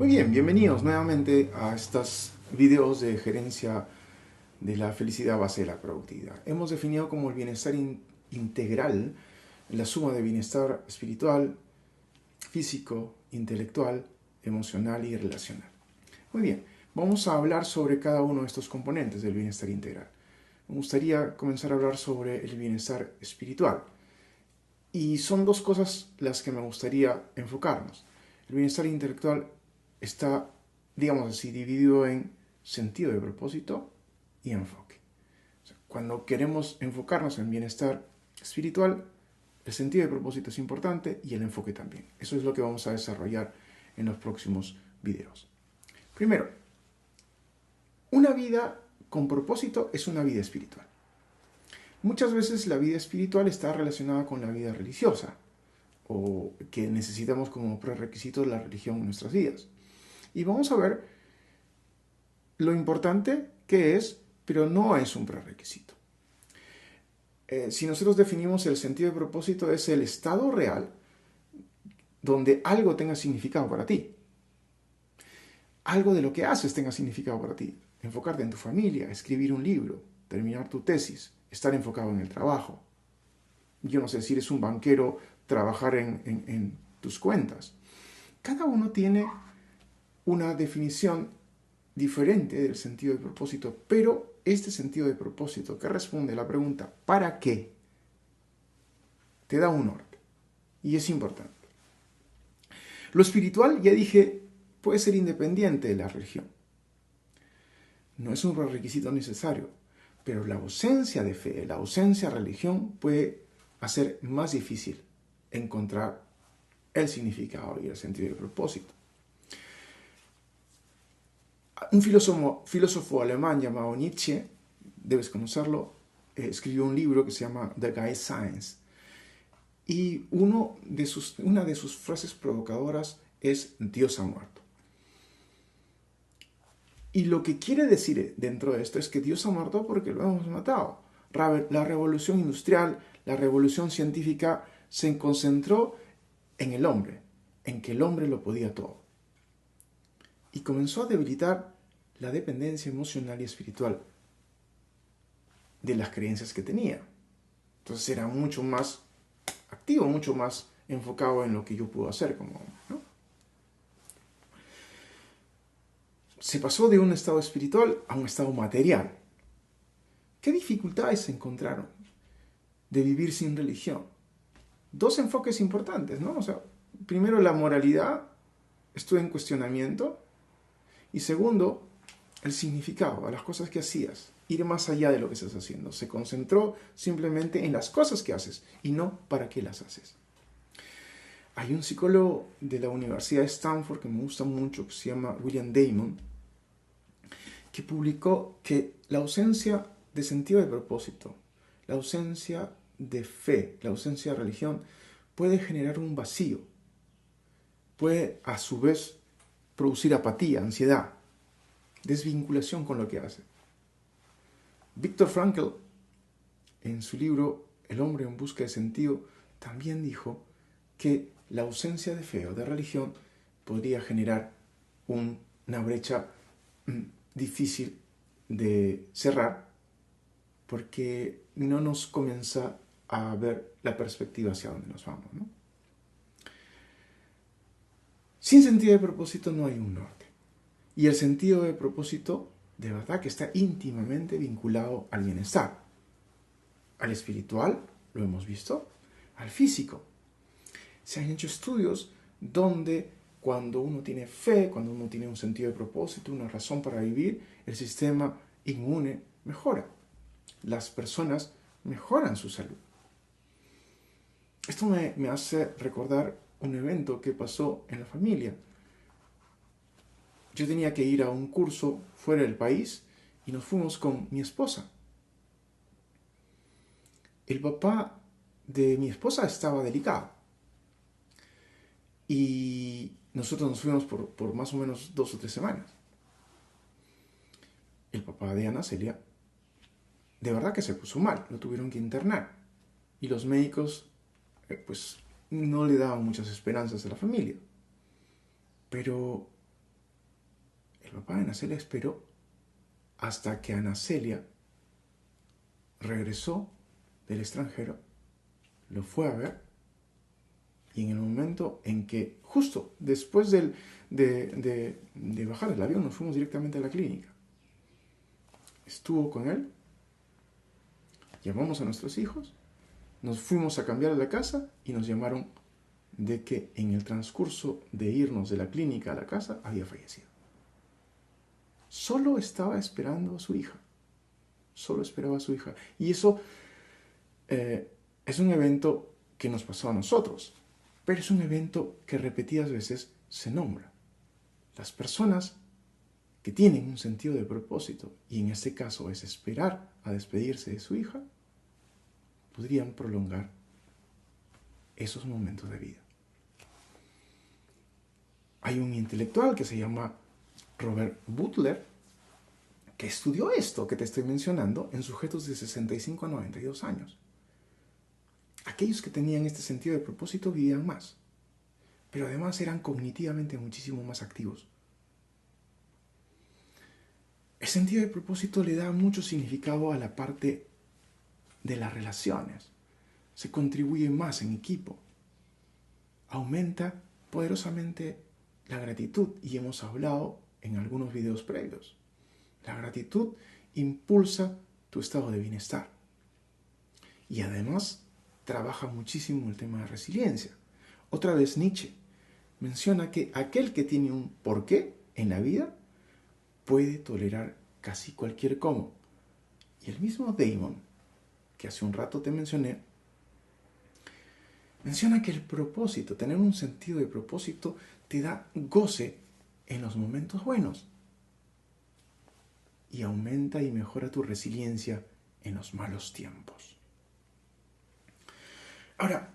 Muy bien, bienvenidos nuevamente a estos videos de gerencia de la felicidad base de la productividad. Hemos definido como el bienestar integral la suma de bienestar espiritual, físico, intelectual, emocional y relacional. Muy bien, vamos a hablar sobre cada uno de estos componentes del bienestar integral. Me gustaría comenzar a hablar sobre el bienestar espiritual. Y son dos cosas las que me gustaría enfocarnos. El bienestar intelectual está, digamos así, dividido en sentido de propósito y enfoque. O sea, cuando queremos enfocarnos en bienestar espiritual, el sentido de propósito es importante y el enfoque también. Eso es lo que vamos a desarrollar en los próximos videos. Primero, una vida con propósito es una vida espiritual. Muchas veces la vida espiritual está relacionada con la vida religiosa, o que necesitamos como prerequisito de la religión en nuestras vidas. Y vamos a ver lo importante que es, pero no es un prerequisito. Si nosotros definimos el sentido de propósito, es el estado real donde algo tenga significado para ti. Algo de lo que haces tenga significado para ti. Enfocarte en tu familia, escribir un libro, terminar tu tesis, estar enfocado en el trabajo. Yo no sé si eres un banquero, trabajar en tus cuentas. Cada uno tiene una definición diferente del sentido de propósito, pero este sentido de propósito que responde a la pregunta ¿para qué? Te da un norte y es importante. Lo espiritual, ya dije, puede ser independiente de la religión. No es un requisito necesario, pero la ausencia de fe, la ausencia de religión puede hacer más difícil encontrar el significado y el sentido de propósito. Un filósofo alemán llamado Nietzsche, debes conocerlo, escribió un libro que se llama The Guy Science. Y una de sus frases provocadoras es Dios ha muerto. Y lo que quiere decir dentro de esto es que Dios ha muerto porque lo hemos matado. La revolución industrial, la revolución científica se concentró en el hombre, en que el hombre lo podía todo. Y comenzó a debilitar la dependencia emocional y espiritual de las creencias que tenía. Entonces era mucho más activo, mucho más enfocado en lo que yo puedo hacer como hombre, ¿no? Se pasó de un estado espiritual a un estado material. ¿Qué dificultades se encontraron de vivir sin religión? Dos enfoques importantes, ¿no? O sea, primero, la moralidad estuvo en cuestionamiento, y segundo, el significado, a las cosas que hacías, ir más allá de lo que estás haciendo. Se concentró simplemente en las cosas que haces y no para qué las haces. Hay un psicólogo de la Universidad de Stanford que me gusta mucho, que se llama William Damon, que publicó que la ausencia de sentido de propósito, la ausencia de fe, la ausencia de religión, puede generar un vacío. Puede, a su vez, producir apatía, ansiedad, desvinculación con lo que hace. Viktor Frankl, en su libro El hombre en busca de sentido, también dijo que la ausencia de fe o de religión podría generar una brecha difícil de cerrar porque no nos comienza a ver la perspectiva hacia dónde nos vamos, ¿no? Sin sentido de propósito no hay un norte. Y el sentido de propósito de verdad que está íntimamente vinculado al bienestar. Al espiritual, lo hemos visto, al físico. Se han hecho estudios donde cuando uno tiene fe, cuando uno tiene un sentido de propósito, una razón para vivir, el sistema inmune mejora. Las personas mejoran su salud. Esto me hace recordar un evento que pasó en la familia. Yo tenía que ir a un curso fuera del país y nos fuimos con mi esposa. El papá de mi esposa estaba delicado y nosotros nos fuimos por más o menos 2 o 3 semanas. El papá de Ana Celia de verdad que se puso mal, lo tuvieron que internar y los médicos pues no le daban muchas esperanzas a la familia. Pero El papá de Ana Celia esperó hasta que Ana Celia regresó del extranjero, lo fue a ver, y en el momento en que, justo después de bajar del avión, nos fuimos directamente a la clínica. Estuvo con él, llamamos a nuestros hijos, nos fuimos a cambiar de la casa y nos llamaron de que en el transcurso de irnos de la clínica a la casa había fallecido. Solo estaba esperando a su hija. Solo esperaba a su hija. Y eso es un evento que nos pasó a nosotros, pero es un evento que repetidas veces se nombra. Las personas que tienen un sentido de propósito, y en este caso es esperar a despedirse de su hija, podrían prolongar esos momentos de vida. Hay un intelectual que se llama Robert Butler, que estudió esto que te estoy mencionando en sujetos de 65 a 92 años. Aquellos que tenían este sentido de propósito vivían más, pero además eran cognitivamente muchísimo más activos. El sentido de propósito le da mucho significado a la parte de las relaciones. Se contribuye más en equipo. Aumenta poderosamente la gratitud, y hemos hablado en algunos videos previos. La gratitud impulsa tu estado de bienestar. Y además trabaja muchísimo el tema de resiliencia. Otra vez Nietzsche menciona que aquel que tiene un porqué en la vida puede tolerar casi cualquier cómo. Y el mismo Damon, que hace un rato te mencioné, menciona que el propósito, tener un sentido de propósito, te da goce en los momentos buenos y aumenta y mejora tu resiliencia en los malos tiempos. Ahora,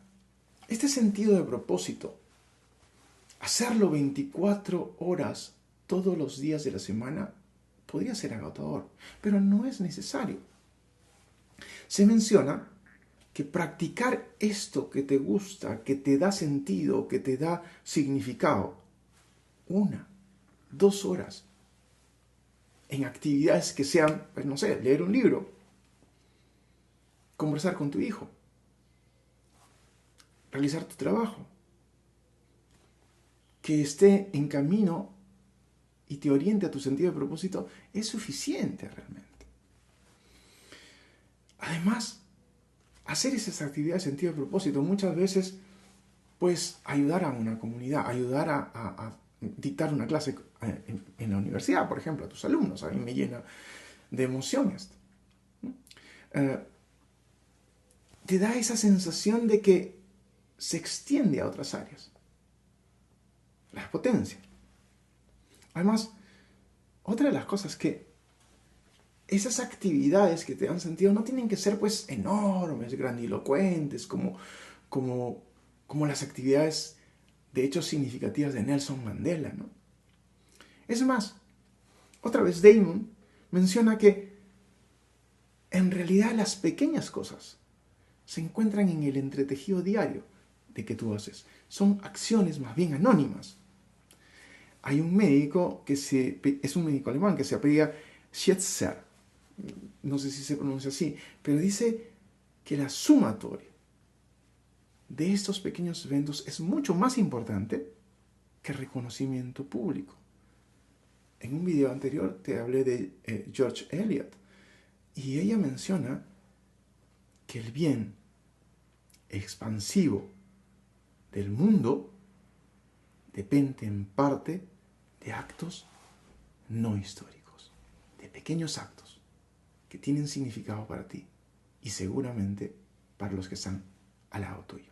este sentido de propósito, hacerlo 24 horas todos los días de la semana, podría ser agotador, pero no es necesario. Se menciona que practicar esto que te gusta, que te da sentido, que te da significado, 1, 2 horas en actividades que sean, pues no sé, leer un libro, conversar con tu hijo, realizar tu trabajo, que esté en camino y te oriente a tu sentido de propósito, es suficiente realmente. Además, hacer esas actividades de sentido de propósito muchas veces, pues, ayudar a una comunidad, ayudar a dictar una clase en la universidad, por ejemplo, a tus alumnos. A mí me llena de emoción esto. Te da esa sensación de que se extiende a otras áreas. La potencia. Además, otra de las cosas que esas actividades que te dan sentido no tienen que ser pues enormes, grandilocuentes, como las actividades de hechos significativas de Nelson Mandela, ¿no? Es más, otra vez Damon menciona que en realidad las pequeñas cosas se encuentran en el entretejido diario de que tú haces. Son acciones más bien anónimas. Hay un médico es un médico alemán que se apellida Schweitzer, no sé si se pronuncia así, pero dice que la sumatoria de estos pequeños eventos es mucho más importante que el reconocimiento público. En un video anterior te hablé de George Eliot, y ella menciona que el bien expansivo del mundo depende en parte de actos no históricos, de pequeños actos que tienen significado para ti y seguramente para los que están al lado tuyo.